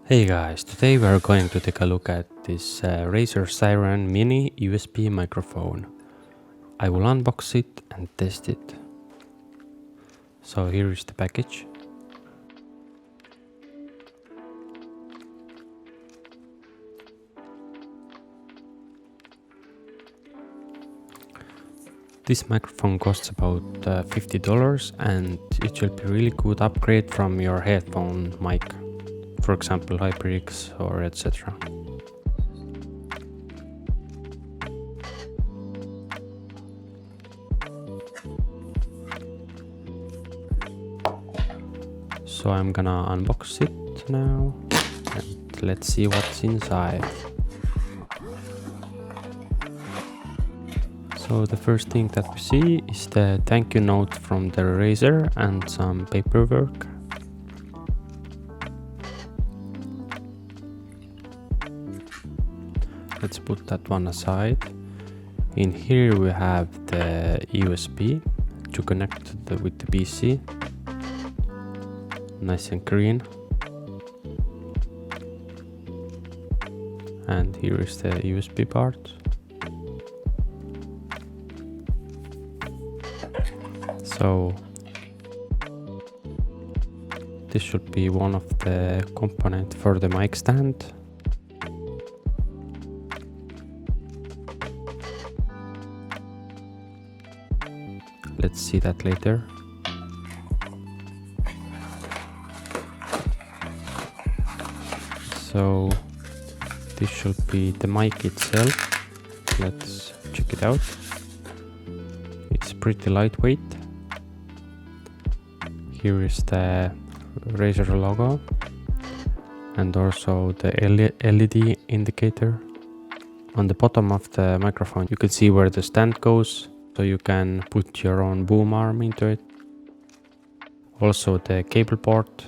Hey guys, today we are going to take a look at this Razer Seiren Mini USB microphone. I will unbox it and test it. So here is the package. This microphone costs about $50 and it will be really good upgrade from your headphone mic. For example, HyperX or etc. So I'm gonna unbox it now and let's see what's inside. So the first thing that we see is the thank you note from the Razer and some paperwork. Let's put that one aside. In here we have the USB to connect with the PC. Nice and green. And here is the USB part. So this should be one of the components for the mic stand. Let's see that later. So this should be the mic itself. Let's check it out. It's pretty lightweight. Here is the Razer logo and also the LED indicator. On the bottom of the microphone you can see where the stand goes, so you can put your own boom arm into it. Also the cable port.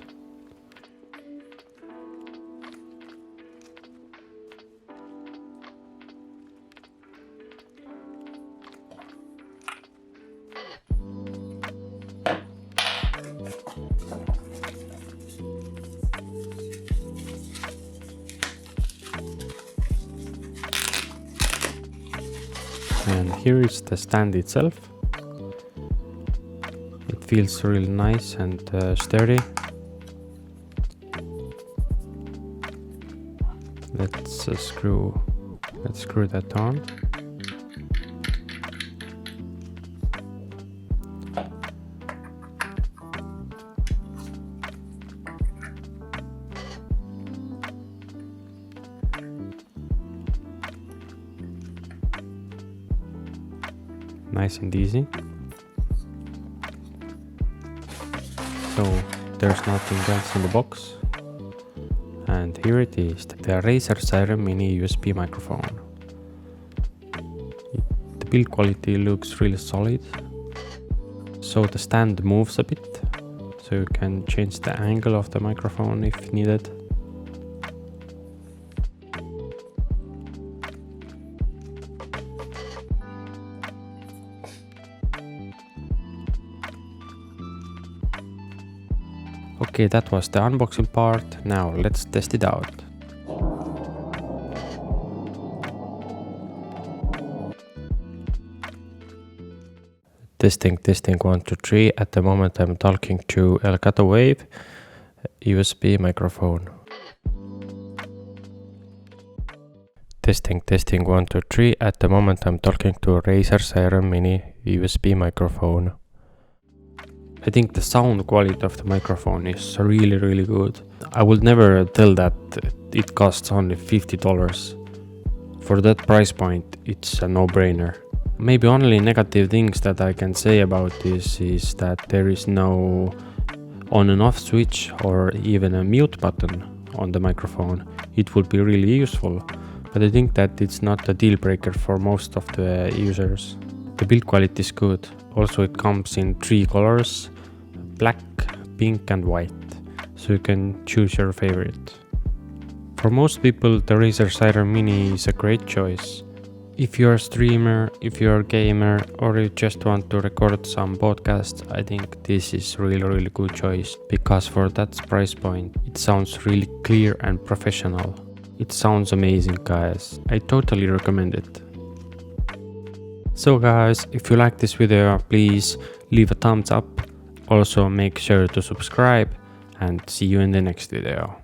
And here is the stand itself. It feels really nice and sturdy. Let's screw that on. Nice and easy. So there's nothing else in the box. And here it is, the Razer Seiren Mini USB microphone. The build quality looks really solid. So the stand moves a bit, so you can change the angle of the microphone if needed. Okay, that was the unboxing part. Now let's test it out. Testing 1 2 3. At the moment I'm talking to Elgato Wave USB microphone. Testing 1 2 3. At the moment I'm talking to Razer Seiren Mini USB microphone. I think the sound quality of the microphone is really good. I would never tell that it costs only $50. For that price point, it's a no-brainer. Maybe only negative things that I can say about this is that there is no on and off switch or even a mute button on the microphone. It would be really useful, but I think that it's not a deal breaker for most of the users. The build quality is good. Also it comes in 3 colors. Black, pink and white, so you can choose your favorite. For most people the Razer Seiren Mini is a great choice. If you're a streamer, if you're a gamer, or you just want to record some podcasts, I think this is really good choice, because for that price point it sounds really clear and professional. It sounds amazing, guys. I totally recommend it. So guys, if you like this video, please leave a thumbs up. Also make sure to subscribe, and see you in the next video.